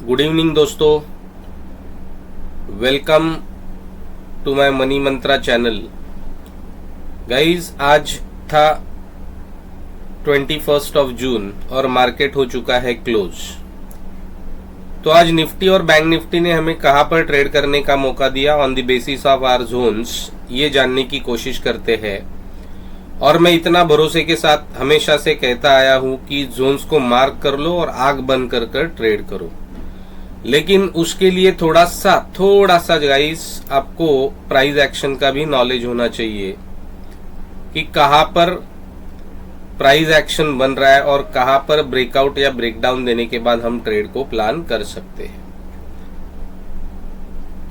Good evening दोस्तों, welcome to my money mantra channel. Guys, आज था 21 जून और मार्केट हो चुका है क्लोज। तो आज निफ्टी और बैंक निफ्टी ने हमें कहां पर ट्रेड करने का मौका दिया on the basis of our zones, ये जानने की कोशिश करते हैं। और मैं इतना भरोसे के साथ हमेशा से कहता आया हूं कि जोन्स को मार्क कर लो और आग बंद कर कर ट्रेड करो, लेकिन उसके लिए थोड़ा सा गाइस आपको प्राइस एक्शन का भी नॉलेज होना चाहिए कि कहां पर प्राइस एक्शन बन रहा है और कहां पर ब्रेकआउट या ब्रेकडाउन देने के बाद हम ट्रेड को प्लान कर सकते हैं।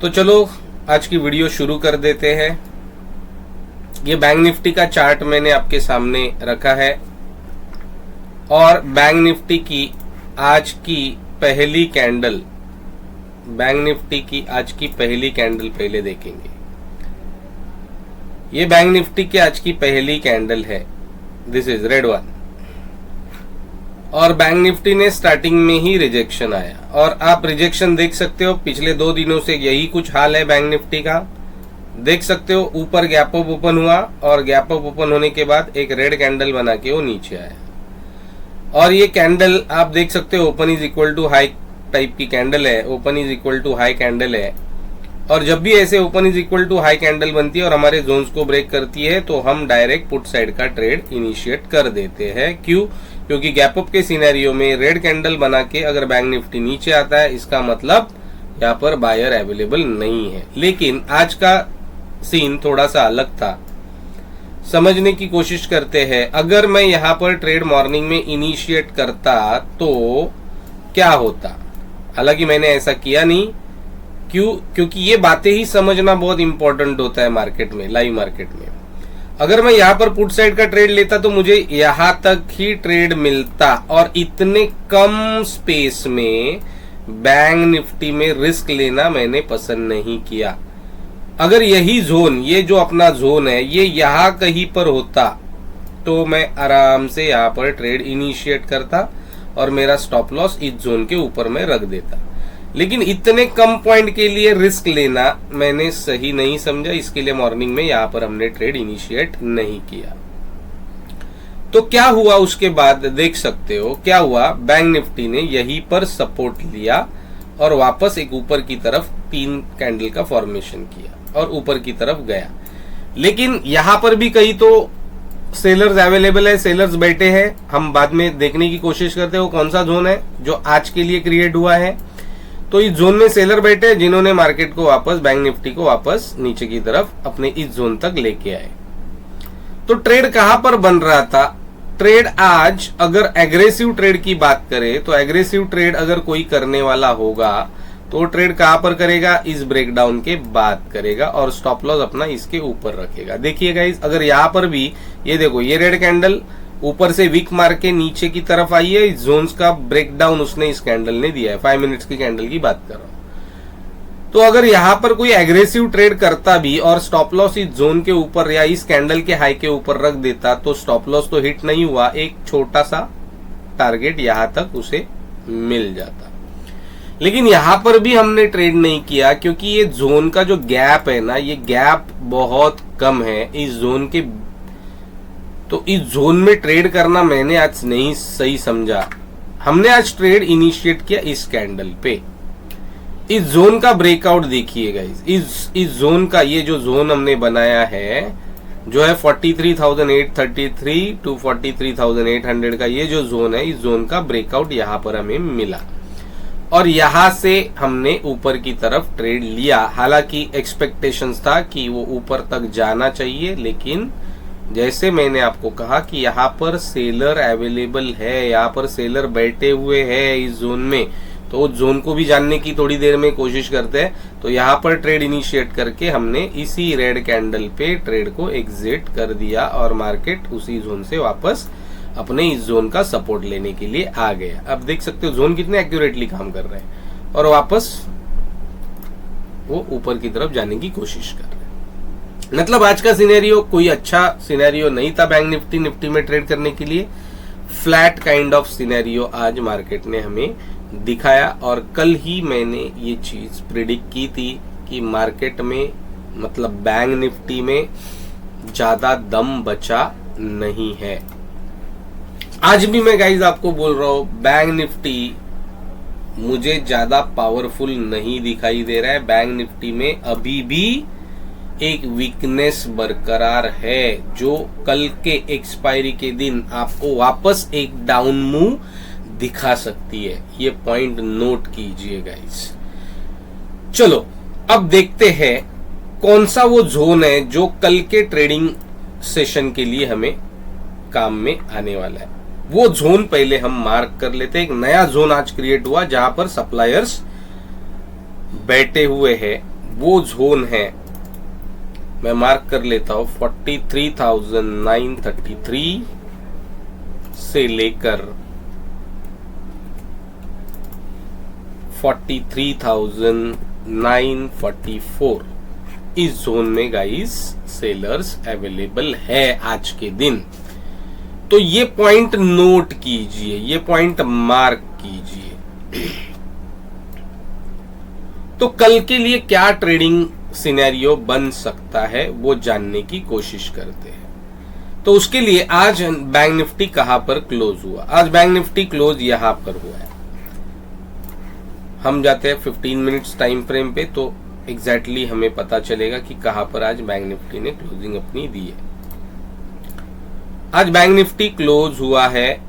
तो चलो आज की वीडियो शुरू कर देते हैं। ये बैंक निफ्टी का चार्ट मैंने आपके सामने रखा है और बैंक निफ्टी की आज की पहली कैंडल पहले देखेंगे। ये बैंक निफ्टी की आज की पहली कैंडल है, दिस इज रेड वन। और बैंक निफ्टी ने स्टार्टिंग में ही रिजेक्शन आया और आप रिजेक्शन देख सकते हो, पिछले 2 दिनों से यही कुछ हाल है बैंक निफ्टी का। देख सकते हो ऊपर गैप अप ओपन हुआ और गैप अप ओपन होने के बाद एक रेड कैंडल बना के वो नीचे आया। और ये कैंडल आप देख सकते हो open is equal to high type की कैंडल है, open is equal to high candle है। और जब भी ऐसे open is equal to high candle बनती है और हमारे जोन्स को ब्रेक करती है तो हम डायरेक्ट पुट साइड का ट्रेड इनिशिएट कर देते हैं। क्यों? क्योंकि गैप अप के सिनेरियो में रेड कैंडल बना के अगर बैंक निफ्टी नीचे आता है, इसका मतलब यहाँ पर बायर अवेलेबल नहीं है। लेकिन आज का सीन थोड़ा सा अलग था, समझने की कोशिश करते हैं। अगर मैं यहाँ पर ट्रेड मॉर्निंग में इनिशिएट करता तो क्या होता? हालांकि मैंने ऐसा किया नहीं। क्यों? क्योंकि ये बातें ही समझना बहुत इंपॉर्टेंट होता है मार्केट में, लाइव मार्केट में। अगर मैं यहाँ पर पुट साइड का ट्रेड लेता तो मुझे यहाँ तक ही ट्रेड मिलता और इतने कम स्पेस में बैंक निफ्टी में रिस्क लेना मैंने पसंद नहीं किया। अगर यही जोन, ये जो अपना जोन है, ये यहाँ कहीं पर होता तो मैं आराम से यहाँ पर ट्रेड इनिशिएट करता और मेरा स्टॉप लॉस इस जोन के ऊपर में रख देता। लेकिन इतने कम पॉइंट के लिए रिस्क लेना मैंने सही नहीं समझा, इसके लिए मॉर्निंग में यहाँ पर हमने ट्रेड इनिशिएट नहीं किया। तो क्या हुआ उसके बाद देख सकते हो क्या हुआ। बैंक निफ्टी ने यहीं पर सपोर्ट लिया और वापस एक ऊपर की तरफ 3 कैंडल का फॉर्मेशन किया और ऊपर की तरफ गया। लेकिन यहां पर भी कहीं तो सेलर्स अवेलेबल है, सेलर्स बैठे हैं। हम बाद में देखने की कोशिश करते हैं वो कौन सा जोन है जो आज के लिए क्रिएट हुआ है। तो इस जोन में सेलर बैठे हैं जिन्होंने मार्केट को वापस, बैंक निफ्टी को वापस नीचे की तरफ अपने इस जोन तक लेके आए। तो ट्रेड कहां पर बन रहा था? ट्रेड आज अगर एग्रेसिव ट्रेड की बात करें तो एग्रेसिव ट्रेड अगर कोई करने वाला होगा तो ट्रेड कहां पर करेगा? इस ब्रेकडाउन के बाद करेगा और स्टॉप लॉस अपना इसके ऊपर रखेगा। देखिए गाइस, अगर यहां पर भी ये देखो, ये रेड कैंडल ऊपर से वीक मार के नीचे की तरफ आई है, इस जोन्स का ब्रेकडाउन उसने इस कैंडल ने दिया है। 5 मिनट्स की कैंडल की बात कर रहा हूं। तो अगर यहां पर कोई एग्रेसिव ट्रेड करता भी और स्टॉप लॉस इस जोन के ऊपर या इस कैंडल के हाई के ऊपर रख देता तो स्टॉप लॉस तो हिट नहीं हुआ, एक छोटा सा टारगेट यहां तक उसे मिल जाता। लेकिन यहां पर भी हमने ट्रेड नहीं किया क्योंकि ये जोन का जो गैप है ना, ये गैप बहुत कम है इस जोन के। तो इस जोन में ट्रेड करना मैंने आज नहीं सही समझा। हमने आज ट्रेड इनिशिएट किया इस कैंडल पे। इस जोन का ब्रेकआउट देखिएगा, इस जोन का, ये जो जोन हमने बनाया है जो है 43,833 टू 43,800 का ये जो जोन है, इस जोन का ब्रेकआउट यहां पर हमें मिला और यहां से हमने ऊपर की तरफ ट्रेड लिया। हालांकि एक्सपेक्टेशंस था कि वो ऊपर तक जाना चाहिए, लेकिन जैसे मैंने आपको कहा कि यहाँ पर सेलर अवेलेबल है, यहाँ पर सेलर बैठे हुए हैं इस जोन में, तो उस जोन को भी जानने की थोड़ी देर में कोशिश करते हैं। तो यहाँ पर ट्रेड इनिशिएट करके हमने इसी रेड कैंडल पे ट्रेड को एग्जिट कर दिया और मार्केट उसी जोन से वापस अपने इस जोन का सपोर्ट लेने के लिए आ गया। अब देख सकते हो जोन कितने एक्यूरेटली काम कर रहे हैं और वापस वो ऊपर की तरफ जाने की कोशिश कर रहे हैं। मतलब आज का सिनेरियो कोई अच्छा सिनेरियो नहीं था बैंक निफ्टी में ट्रेड करने के लिए। फ्लैट काइंड ऑफ सिनेरियो आज मार्केट ने हमें दिखाया और कल ही मैंने ये चीज प्रिडिक्ट की थी कि मार्केट में मतलब बैंक निफ्टी में ज्यादा दम बचा नहीं है। आज भी मैं गाइज आपको बोल रहा हूं बैंक निफ्टी मुझे ज्यादा पावरफुल नहीं दिखाई दे रहा है। बैंक निफ्टी में अभी भी एक वीकनेस बरकरार है जो कल के एक्सपायरी के दिन आपको वापस एक डाउन मूव दिखा सकती है। ये पॉइंट नोट कीजिए गाइस। चलो अब देखते हैं कौन सा वो जोन है जो कल के ट्रेडिंग सेशन के लिए हमें काम में आने वाला है। वो जोन पहले हम मार्क कर लेते हैं। एक नया जोन आज क्रिएट हुआ जहां पर सप्लायर्स बैठे हुए हैं। वो जोन है, मैं मार्क कर लेता हूं, 43,933 से लेकर 43,944 इस जोन में गाइस सेलर्स अवेलेबल है आज के दिन। तो ये पॉइंट नोट कीजिए, ये पॉइंट मार्क कीजिए। तो कल के लिए क्या ट्रेडिंग सिनेरियो बन सकता है वो जानने की कोशिश करते हैं। तो उसके लिए आज बैंक निफ्टी कहां पर क्लोज हुआ? आज बैंक निफ्टी क्लोज यहां पर हुआ है। हम जाते हैं 15 मिनट्स टाइम फ्रेम पे तो एग्जैक्टली हमें पता चलेगा कि कहां पर आज बैंक निफ्टी ने क्लोजिंग अपनी दी है। आज बैंक निफ्टी क्लोज हुआ है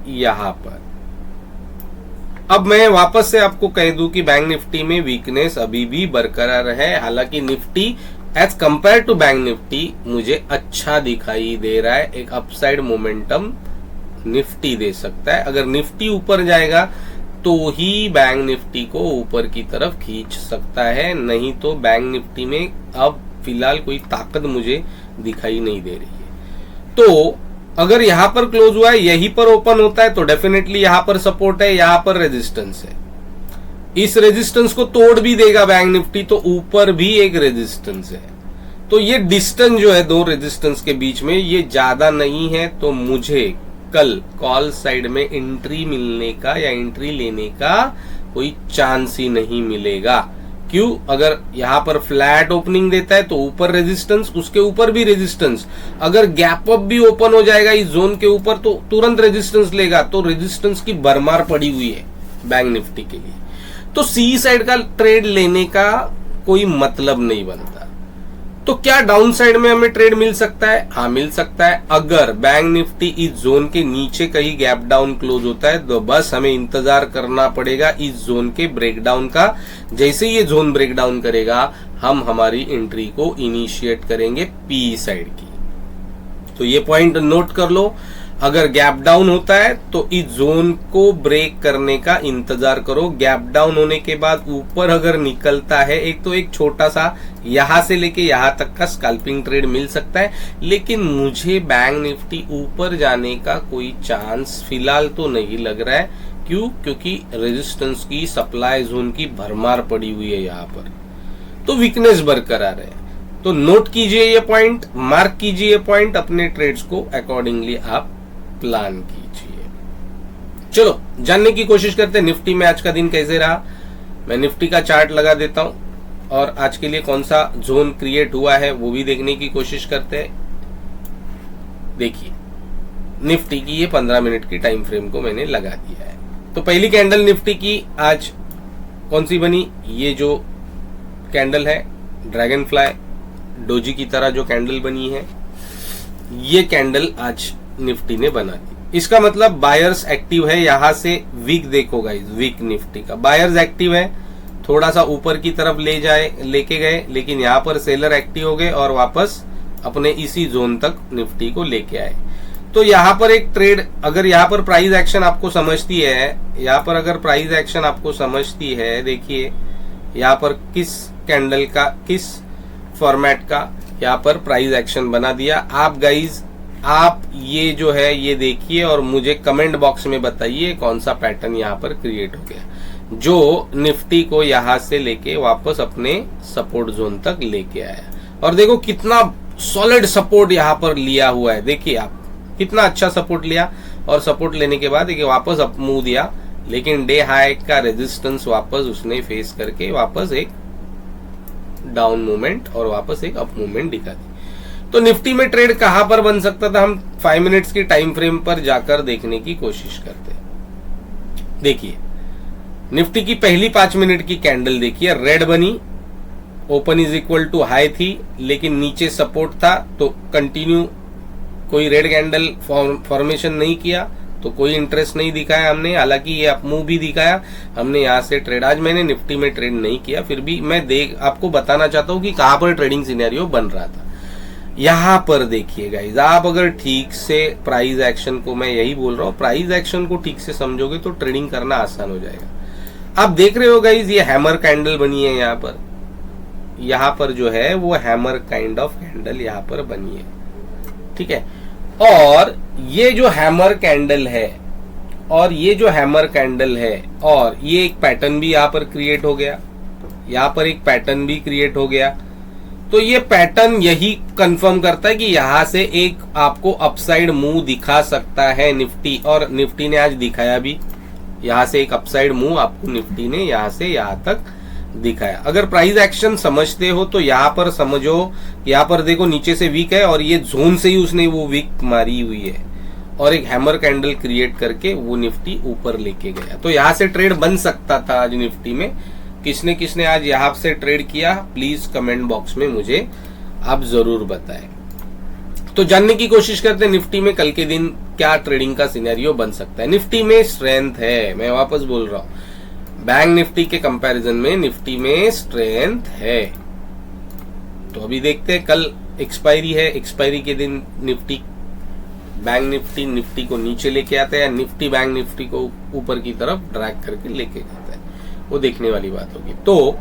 यहां पर। अब मैं वापस से आपको कह दूं कि बैंक निफ्टी में वीकनेस अभी भी बरकरार है। हालांकि Nifty as compare to bank Nifty मुझे अच्छा दिखाई दे रहा है। एक अपसाइड मोमेंटम निफ्टी दे सकता है। अगर निफ्टी ऊपर जाएगा तो ही बैंक निफ्टी को ऊपर की तरफ खींच सकता है, नहीं तो बैंक निफ्टी में अब फिलहाल कोई ताकत मुझे दिखाई नहीं दे रही है। तो अगर यहां पर क्लोज हुआ है, यहीं पर ओपन होता है तो डेफिनेटली यहां पर सपोर्ट है, यहां पर रेजिस्टेंस है। इस रेजिस्टेंस को तोड़ भी देगा बैंक निफ्टी तो ऊपर भी एक रेजिस्टेंस है। तो ये डिस्टेंस जो है दो रेजिस्टेंस के बीच में ये ज्यादा नहीं है। तो मुझे कल कॉल साइड में एंट्री मिलने का या एंट्री लेने का कोई चांस ही नहीं मिलेगा। क्यों? अगर यहां पर फ्लैट ओपनिंग देता है तो ऊपर रेजिस्टेंस, उसके ऊपर भी रेजिस्टेंस। अगर गैप अप भी ओपन हो जाएगा इस जोन के ऊपर तो तुरंत रेजिस्टेंस लेगा। तो रेजिस्टेंस की भरमार पड़ी हुई है बैंक निफ्टी के लिए। तो सी साइड का ट्रेड लेने का कोई मतलब नहीं बनता। तो क्या डाउन साइड में हमें ट्रेड मिल सकता है? हाँ, मिल सकता है। अगर बैंक निफ्टी इस जोन के नीचे कहीं गैप डाउन क्लोज होता है तो बस हमें इंतजार करना पड़ेगा इस जोन के ब्रेकडाउन का। जैसे ये जोन ब्रेकडाउन करेगा हम हमारी एंट्री को इनिशिएट करेंगे पी साइड की। तो ये पॉइंट नोट कर लो। अगर गैप डाउन होता है तो इस जोन को ब्रेक करने का इंतजार करो। गैप डाउन होने के बाद ऊपर अगर निकलता है एक तो एक छोटा सा यहां से लेके यहां तक का स्कैल्पिंग ट्रेड मिल सकता है, लेकिन मुझे बैंक निफ्टी ऊपर जाने का कोई चांस फिलहाल तो नहीं लग रहा है। क्यों? क्योंकि रेजिस्टेंस की सप्लाई जोन की भरमार पड़ी हुई है यहां पर, तो वीकनेस बरकरार है। तो नोट कीजिए ये पॉइंट, मार्क कीजिए ये पॉइंट, अपने ट्रेड्स को अकॉर्डिंगली आप प्लान कीजिए। चलो जानने की कोशिश करते हैं निफ्टी में आज का दिन कैसे रहा। मैं निफ्टी का चार्ट लगा देता हूं और आज के लिए कौन सा जोन क्रिएट हुआ है वो भी देखने की कोशिश करते हैं। देखिए निफ्टी की ये 15 मिनट की टाइम फ्रेम को मैंने लगा दिया है। तो पहली कैंडल निफ्टी की आज कौन सी बनी? ये जो कैंडल है ड्रैगन फ्लाई डोजी की तरह जो कैंडल बनी है, ये कैंडल आज निफ्टी ने बना दी। इसका मतलब बायर्स एक्टिव है। यहां से वीक देखो गाइस, वीक निफ्टी का बायर्स एक्टिव है, थोड़ा सा ऊपर की तरफ लेके गए, लेकिन यहां पर सेलर एक्टिव हो गए और वापस अपने इसी जोन तक निफ्टी को लेके आए। तो यहां पर एक ट्रेड, अगर यहां पर प्राइस एक्शन आपको समझती है, यहां पर अगर प्राइस एक्शन आपको समझती है, देखिए यहां पर किस कैंडल का, किस फॉर्मेट का यहां पर प्राइस एक्शन बना दिया। आप गाइज आप ये जो है ये देखिए और मुझे कमेंट बॉक्स में बताइए कौन सा पैटर्न यहां पर क्रिएट हो गया जो निफ्टी को यहां से लेके वापस अपने सपोर्ट जोन तक लेके आया। और देखो कितना सॉलिड सपोर्ट यहां पर लिया हुआ है। देखिए आप कितना अच्छा सपोर्ट लिया और सपोर्ट लेने के बाद देखिए वापस अप मूव दिया लेकिन डे हाई का रेजिस्टेंस वापस उसने फेस करके वापस एक डाउन मूवमेंट और वापस एक अप मूवमेंट दिखा दी। तो निफ्टी में ट्रेड कहां पर बन सकता था, हम 5 मिनट्स की टाइम फ्रेम पर जाकर देखने की कोशिश करते हैं। देखिए निफ्टी की पहली 5 मिनट की कैंडल देखिए, रेड बनी, open is equal to high थी, लेकिन नीचे सपोर्ट था तो कंटिन्यू कोई रेड कैंडल फॉर्मेशन नहीं किया, तो कोई इंटरेस्ट नहीं दिखाया हमने। हालांकि ये अप मूव भी दिखाया हमने यहां से ट्रेड, आज मैंने निफ्टी में ट्रेड नहीं किया, फिर भी मैं आपको बताना चाहता हूं कि कहां पर ट्रेडिंग सिनेरियो बन रहा था। यहां पर देखिए गाइस, आप अगर ठीक से प्राइस एक्शन को, मैं यही बोल रहा हूं, प्राइस एक्शन को ठीक से समझोगे तो ट्रेडिंग करना आसान हो जाएगा। आप देख रहे हो गाइस, ये हैमर कैंडल बनी है यहां पर जो है वो हैमर काइंड ऑफ कैंडल यहां पर बनी है, ठीक है। और ये जो हैमर कैंडल है और ये जो हैमर कैंडल है और ये एक पैटर्न भी यहां पर क्रिएट हो गया, यहां पर एक पैटर्न भी क्रिएट हो गया। तो ये पैटर्न यही कंफर्म करता है कि यहां से एक आपको अपसाइड मूव दिखा सकता है निफ्टी, और निफ्टी ने आज दिखाया भी। यहां से एक अपसाइड मूव आपको निफ्टी ने यहां से यहां तक दिखाया। अगर प्राइस एक्शन समझते हो तो यहां पर समझो, यहां पर देखो नीचे से वीक है और ये जोन से ही उसने वो वीक मारी हुई है और एक हैमर कैंडल क्रिएट करके वो निफ्टी ऊपर लेके गया। तो यहां से ट्रेड बन सकता था आज निफ्टी में। किसने किसने आज यहां से ट्रेड किया, प्लीज कमेंट बॉक्स में मुझे आप जरूर बताएं। तो जानने की कोशिश करते हैं निफ्टी में कल के दिन क्या ट्रेडिंग का सिनेरियो बन सकता है। निफ्टी में स्ट्रेंथ है, मैं वापस बोल रहा हूं, बैंक निफ्टी के कंपैरिजन में निफ्टी में स्ट्रेंथ है। तो अभी देखते हैं, कल एक्सपायरी है, एक्सपायरी के दिन निफ्टी बैंक निफ्टी को नीचे लेके आता है या निफ्टी बैंक निफ्टी को ऊपर की तरफ ड्रैग करके लेके जाता है, वो देखने वाली बात होगी। तो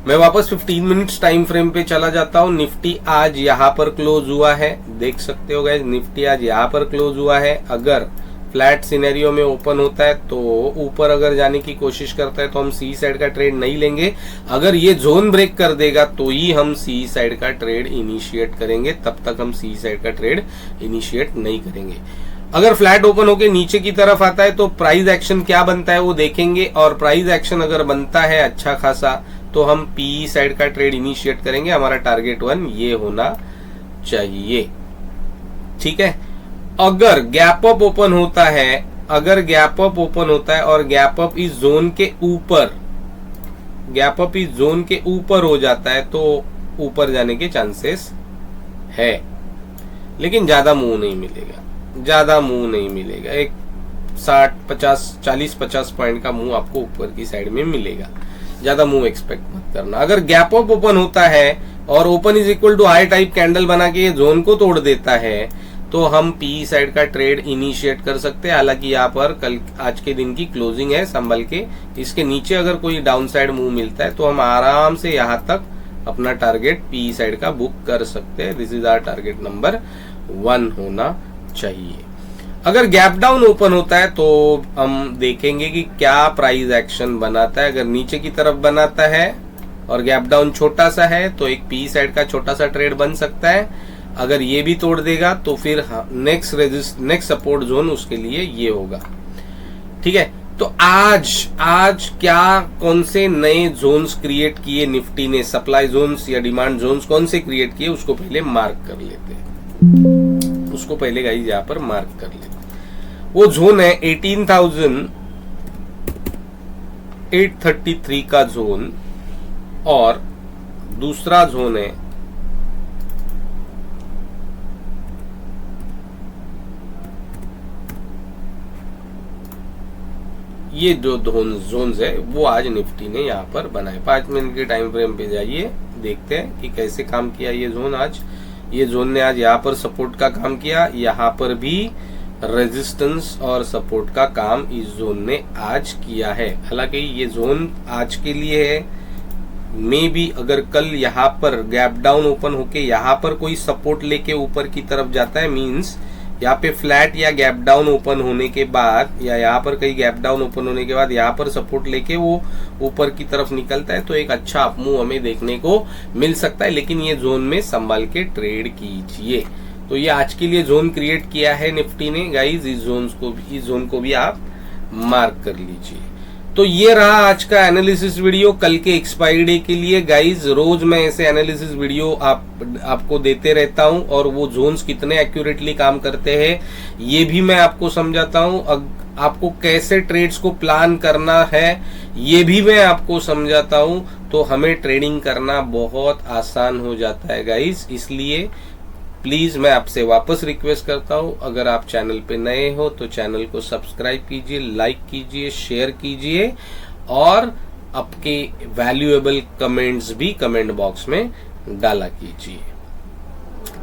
मैं वापस 15 मिनट्स टाइम फ्रेम पे चला जाता हूं। निफ्टी आज यहां पर क्लोज हुआ है, देख सकते हो गाइस, निफ्टी आज यहां पर क्लोज हुआ है। अगर फ्लैट सिनेरियो में ओपन होता है तो ऊपर अगर जाने की कोशिश करता है तो हम सी साइड का ट्रेड नहीं लेंगे। अगर ये जोन ब्रेक कर देगा तो ही हम सी साइड का ट्रेड इनिशिएट करेंगे, तब तक हम सी साइड का ट्रेड इनिशिएट नहीं करेंगे। अगर फ्लैट ओपन होके नीचे की तरफ आता है तो प्राइस एक्शन क्या बनता है वो देखेंगे, और प्राइस एक्शन अगर बनता है अच्छा खासा तो हम पी साइड का ट्रेड इनिशिएट करेंगे। हमारा टारगेट 1 ये होना चाहिए, ठीक है। अगर गैप अप ओपन होता है, अगर गैप अप ओपन होता है और गैप अप इस जोन के ऊपर, गैप अप इस जोन के ऊपर हो जाता है तो ऊपर जाने के चांसेस है, लेकिन ज्यादा मूव नहीं मिलेगा, ज्यादा मूव नहीं मिलेगा। एक 40-50 पॉइंट का मूव आपको ऊपर की साइड में मिलेगा, ज्यादा मूव एक्सपेक्ट मत करना। अगर गैप अप ओपन होता है और open is equal to high type candle बना के ये जोन को तोड़ देता है तो हम पी साइड का ट्रेड इनिशिएट कर सकते हैं। हालांकि यहाँ पर कल आज के दिन की क्लोजिंग है, संभल के इसके नीचे अगर कोई डाउन साइड मूव मिलता है तो हम आराम से यहाँ तक अपना टारगेट पी साइड का बुक कर सकते हैं। This is our target number 1 होना चाहिए। अगर गैप डाउन ओपन होता है तो हम देखेंगे कि क्या प्राइस एक्शन बनाता है। अगर नीचे की तरफ बनाता है और गैप डाउन छोटा सा है तो एक पी साइड का छोटा सा ट्रेड बन सकता है। अगर ये भी तोड़ देगा तो फिर नेक्स्ट सपोर्ट जोन उसके लिए ये होगा, ठीक है। तो आज क्या कौन से नए जोन्स क्रिएट किए निफ्टी ने, सप्लाई जोन्स या डिमांड जोन्स कौन से क्रिएट किए उसको पहले मार्क कर लेते हैं, उसको पहले गाइस यहां पर मार्क कर लेते हैं। वो जोन है 18,833 का जोन, और दूसरा जोन है ये जो जोन्स है वो आज निफ्टी ने यहाँ पर बनाए। 5 मिनट के टाइम फ्रेम पे जाइए, देखते हैं कि कैसे काम किया ये जोन आज। ये जोन ने आज यहाँ पर सपोर्ट का काम किया, यहाँ पर भी रेजिस्टेंस और सपोर्ट का काम इस जोन ने आज किया है। हालांकि ये जोन आज के लिए है, मे बी अगर कल यहाँ पर गैप डाउन ओपन होके यहाँ पर कोई सपोर्ट लेके ऊपर की तरफ जाता है, मींस यहाँ पे फ्लैट या गैप डाउन ओपन होने के बाद या यहाँ पर कहीं गैप डाउन ओपन होने के बाद यहाँ पर सपोर्ट लेके वो ऊपर की तरफ निकलता है तो एक अच्छा अपमूव हमें देखने को मिल सकता है। लेकिन ये जोन में संभाल के ट्रेड कीजिए। तो ये आज के लिए जोन क्रिएट किया है निफ्टी ने गाइज, इस जोन को भी आप मार्क कर लीजिए। तो ये रहा आज का एनालिसिस वीडियो कल के एक्सपायरी डे के लिए। गाइज रोज मैं ऐसे एनालिसिस वीडियो आपको देते रहता हूं और वो जोन्स कितने एक्यूरेटली काम करते हैं ये भी मैं आपको समझाता हूं। आपको कैसे ट्रेड्स को प्लान करना है ये भी मैं आपको समझाता हूं। तो हमें ट्रेडिंग करना बहुत आसान हो जाता है गाइज। इसलिए प्लीज मैं आपसे वापस रिक्वेस्ट करता हूं, अगर आप चैनल पे नए हो तो चैनल को सब्सक्राइब कीजिए, लाइक कीजिए, शेयर कीजिए और आपके वैल्यूएबल कमेंट्स भी कमेंट बॉक्स में डाला कीजिए।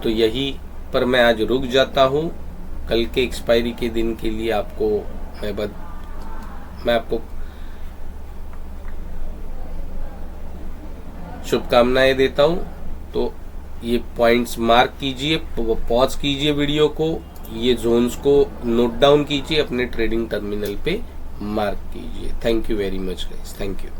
तो यही पर मैं आज रुक जाता हूं। कल के एक्सपायरी के दिन के लिए आपको मैं आपको शुभकामनाएं देता हूं। तो ये पॉइंट्स मार्क कीजिए, पॉज कीजिए वीडियो को, ये जोन्स को नोट डाउन कीजिए, अपने ट्रेडिंग टर्मिनल पे मार्क कीजिए। Thank you very much guys, thank you.